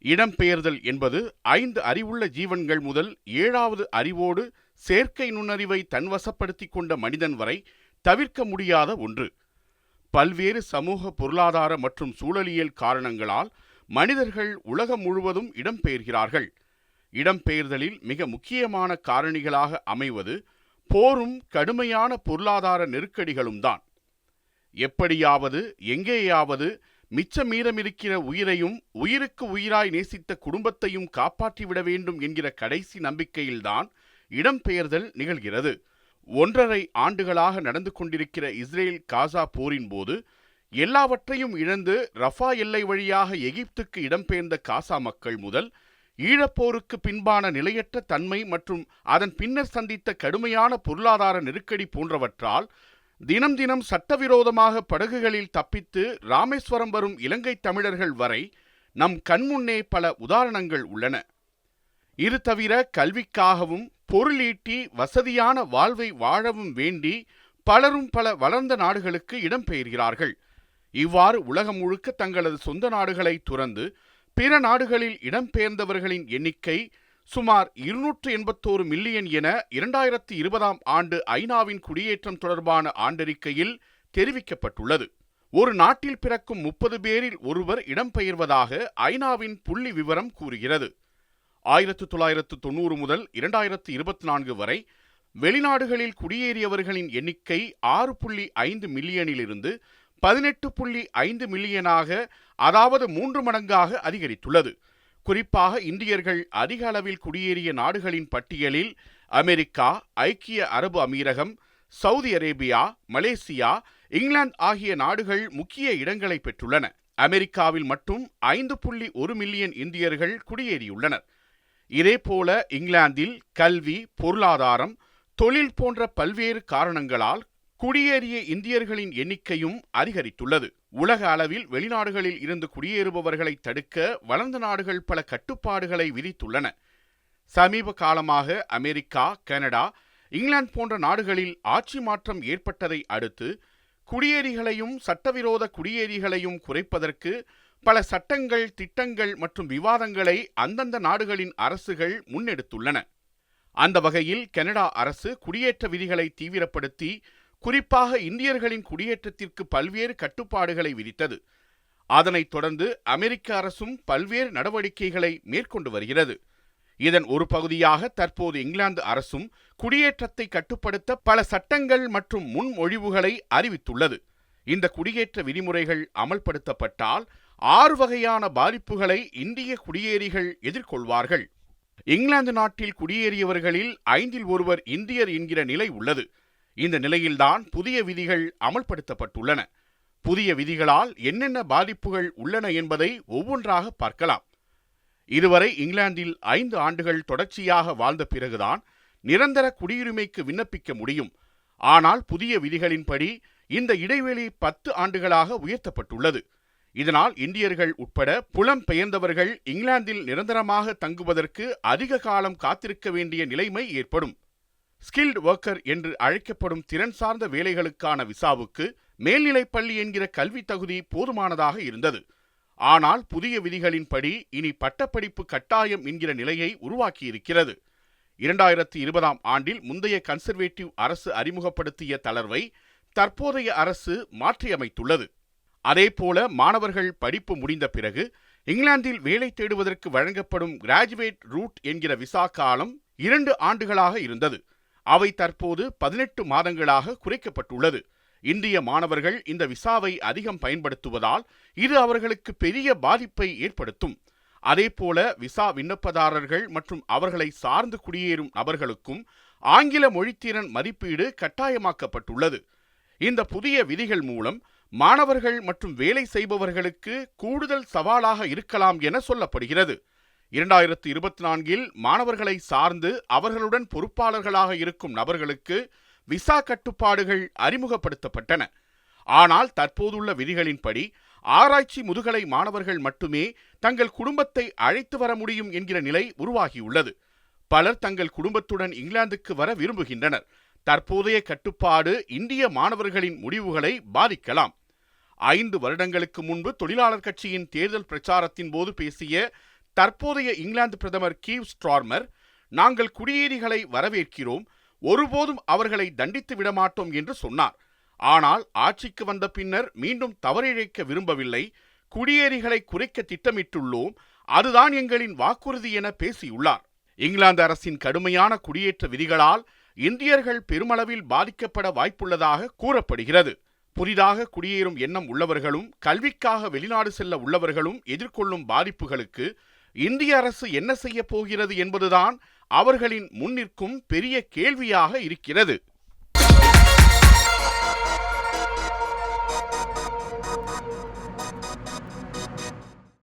இடம்பெயர்தல் என்பது 5 அறிவுள்ள ஜீவன்கள் முதல் 7வது அறிவோடு செயற்கை நுண்ணறிவை தன்வசப்படுத்திக் கொண்ட மனிதன் வரை தவிர்க்க முடியாத ஒன்று. பல்வேறு சமூக, பொருளாதார மற்றும் சூழலியல் காரணங்களால் மனிதர்கள் உலகம் முழுவதும் இடம்பெயர்கிறார்கள். இடம்பெயர்தலில் மிக முக்கியமான காரணிகளாக அமைவது போரும் கடுமையான பொருளாதார நெருக்கடிகளும் தான். எப்படியாவது எங்கேயாவது மிச்ச மீதமிருக்கிற உயிரையும் உயிருக்கு உயிராய் நேசித்த குடும்பத்தையும் காப்பாற்றிவிட வேண்டும் என்கிற கடைசி நம்பிக்கையில்தான் இடம்பெயர்தல் நிகழ்கிறது. 1.5 ஆண்டுகளாக நடந்து கொண்டிருக்கிற இஸ்ரேல் காசா போரின் போது எல்லாவற்றையும் இழந்து ரஃபா எல்லை வழியாக எகிப்துக்கு இடம்பெயர்ந்த காசா மக்கள் முதல் ஈழப்போருக்கு பின்பான நிலையற்ற தன்மை மற்றும் அதன் பின்னர் சந்தித்த கடுமையான பொருளாதார நெருக்கடி போன்றவற்றால் தினம் தினம் சட்டவிரோதமாக படகுகளில் தப்பித்து ராமேஸ்வரம் வரும் இலங்கை தமிழர்கள் வரை நம் கண்முன்னே பல உதாரணங்கள் உள்ளன. இது தவிர கல்விக்காகவும் பொருளீட்டி வசதியான வாழ்வை வாழவும் வேண்டி பலரும் பல வளர்ந்த நாடுகளுக்கு இடம்பெயர்கிறார்கள். இவ்வாறு உலகம் முழுக்க தங்களது சொந்த நாடுகளை துறந்து பிற நாடுகளில் இடம்பெயர்ந்தவர்களின் எண்ணிக்கை சுமார் 281 மில்லியன் என 2020ஆம் ஆண்டு ஐநாவின் குடியேற்றம் தொடர்பான ஆண்டறிக்கையில் தெரிவிக்கப்பட்டுள்ளது. ஒரு நாட்டில் பிறக்கும் 30 பேரில் ஒருவர் இடம்பெயர்வதாக ஐநாவின் புள்ளி விவரம் கூறுகிறது. 1990 முதல் 2024 வரை வெளிநாடுகளில் குடியேறியவர்களின் எண்ணிக்கை 6.5 மில்லியனிலிருந்து 18.5 மில்லியனாக, அதாவது 3 மடங்காக அதிகரித்துள்ளது. குறிப்பாக இந்தியர்கள் அதிக அளவில் குடியேறிய நாடுகளின் பட்டியலில் அமெரிக்கா, ஐக்கிய அரபு அமீரகம், சவுதி அரேபியா, மலேசியா, இங்கிலாந்து ஆகிய நாடுகள் முக்கிய இடங்களை பெற்றுள்ளன. அமெரிக்காவில் மட்டும் 5.1 மில்லியன் இந்தியர்கள் குடியேறியுள்ளனர். இதேபோல இங்கிலாந்தில் கல்வி, பொருளாதாரம், தொழில் போன்ற பல்வேறு காரணங்களால் குடியேறிய இந்தியர்களின் எண்ணிக்கையும் அதிகரித்துள்ளது. உலக அளவில் வெளிநாடுகளில் இருந்து குடியேறுபவர்களை தடுக்க வளர்ந்த நாடுகள் பல கட்டுப்பாடுகளை விதித்துள்ளன. சமீப காலமாக அமெரிக்கா, கனடா, இங்கிலாந்து போன்ற நாடுகளில் ஆட்சி மாற்றம் ஏற்பட்டதை அடுத்து குடியேறிகளையும் சட்டவிரோத குடியேறிகளையும் குறைப்பதற்கு பல சட்டங்கள், திட்டங்கள் மற்றும் விவாதங்களை அந்தந்த நாடுகளின் அரசுகள் முன்னெடுத்துள்ளன. அந்த வகையில் கனடா அரசு குடியேற்ற விதிகளை தீவிரப்படுத்தி குறிப்பாக இந்தியர்களின் குடியேற்றத்திற்கு பல்வேறு கட்டுப்பாடுகளை விதித்தது. அதனைத் தொடர்ந்து அமெரிக்க அரசும் பல்வேறு நடவடிக்கைகளை மேற்கொண்டு வருகிறது. இதன் ஒரு பகுதியாக தற்போது இங்கிலாந்து அரசும் குடியேற்றத்தை கட்டுப்படுத்த பல சட்டங்கள் மற்றும் முன்மொழிவுகளை அறிவித்துள்ளது. இந்த குடியேற்ற விதிமுறைகள் அமல்படுத்தப்பட்டால் 6 வகையான பாதிப்புகளை இந்திய குடியேறிகள் எதிர்கொள்வார்கள். இங்கிலாந்து நாட்டில் குடியேறியவர்களில் 5இல் ஒருவர் இந்தியர் என்கிற நிலை உள்ளது. இந்த நிலையில்தான் புதிய விதிகள் அமல்படுத்தப்பட்டுள்ளன. புதிய விதிகளால் என்னென்ன பாதிப்புகள் உள்ளன என்பதை ஒவ்வொன்றாக பார்க்கலாம். இதுவரை இங்கிலாந்தில் 5 ஆண்டுகள் தொடர்ச்சியாக வாழ்ந்த பிறகுதான் நிரந்தர குடியுரிமைக்கு விண்ணப்பிக்க முடியும். ஆனால் புதிய விதிகளின்படி இந்த இடைவெளி 10 ஆண்டுகளாக உயர்த்தப்பட்டுள்ளது. இதனால் இந்தியர்கள் உட்பட புலம்பெயர்ந்தவர்கள் இங்கிலாந்தில் நிரந்தரமாக தங்குவதற்கு அதிக காலம் காத்திருக்க வேண்டிய நிலைமை ஏற்படும். ஸ்கில்டு ஒர்க்கர் என்று அழைக்கப்படும் திறன் சார்ந்த வேலைகளுக்கான விசாவுக்கு மேல்நிலைப் பள்ளி என்கிற கல்வி தகுதி போதுமானதாக இருந்தது. ஆனால் புதிய விதிகளின்படி இனி பட்டப்படிப்பு கட்டாயம் என்கிற நிலையை உருவாக்கியிருக்கிறது. 2020ஆம் ஆண்டில் முந்தைய கன்சர்வேட்டிவ் அரசு அறிமுகப்படுத்திய தளர்வை தற்போதைய அரசு மாற்றியமைத்துள்ளது. அதேபோல மாணவர்கள் படிப்பு முடிந்த பிறகு இங்கிலாந்தில் வேலை தேடுவதற்கு வழங்கப்படும் கிராஜுவேட் ரூட் என்கிற விசா காலம் 2 ஆண்டுகளாக இருந்தது. அவை தற்போது 18 மாதங்களாக குறைக்கப்பட்டுள்ளது. இந்திய மாணவர்கள் இந்த விசாவை அதிகம் பயன்படுத்துவதால் இது அவர்களுக்கு பெரிய பாதிப்பை ஏற்படுத்தும். அதேபோல விசா விண்ணப்பதாரர்கள் மற்றும் அவர்களை சார்ந்து குடியேறும் நபர்களுக்கும் ஆங்கில மொழித்திறன் மதிப்பீடு கட்டாயமாக்கப்பட்டுள்ளது. இந்த புதிய விதிகள் மூலம் மாணவர்கள் மற்றும் வேலை செய்பவர்களுக்கு கூடுதல் சவாலாக இருக்கலாம் என சொல்லப்படுகிறது. 2024இல் மாணவர்களை சார்ந்து அவர்களுடன் பொறுப்பாளர்களாக இருக்கும் நபர்களுக்கு விசா கட்டுப்பாடுகள் அறிமுகப்படுத்தப்பட்டன. ஆனால் தற்போதுள்ள விதிகளின்படி ஆராய்ச்சி முதுகலை மாணவர்கள் மட்டுமே தங்கள் குடும்பத்தை அழைத்து வர முடியும் என்கிற நிலை உருவாகியுள்ளது. பலர் தங்கள் குடும்பத்துடன் இங்கிலாந்துக்கு வர விரும்புகின்றனர். தற்போதைய கட்டுப்பாடு இந்திய மாணவர்களின் முடிவுகளை பாதிக்கலாம். 5 வருடங்களுக்கு முன்பு தொழிலாளர் கட்சியின் தேர்தல் பிரச்சாரத்தின் போது பேசிய தற்போதைய இங்கிலாந்து பிரதமர் கீவ் ஸ்டார்மர், நாங்கள் குடியேறிகளை வரவேற்கிறோம், ஒருபோதும் அவர்களை தண்டித்து விடமாட்டோம் என்று சொன்னார். ஆனால் ஆட்சிக்கு வந்த பின்னர் மீண்டும் தவறிழைக்க விரும்பவில்லை, குடியேறிகளை குறைக்க திட்டமிட்டுள்ளோம், அதுதான் எங்களின் வாக்குறுதி என பேசியுள்ளார். இங்கிலாந்து அரசின் கடுமையான குடியேற்ற விதிகளால் இந்தியர்கள் பெருமளவில் பாதிக்கப்பட வாய்ப்புள்ளதாக கூறப்படுகிறது. புதிதாக குடியேறும் எண்ணம் உள்ளவர்களும் கல்விக்காக வெளிநாடு செல்ல உள்ளவர்களும் எதிர்கொள்ளும் பாதிப்புகளுக்கு இந்திய அரசு என்ன செய்ய போகிறது என்பதுதான் அவர்களின் முன்னிற்கும் பெரிய கேள்வியாக இருக்கிறது.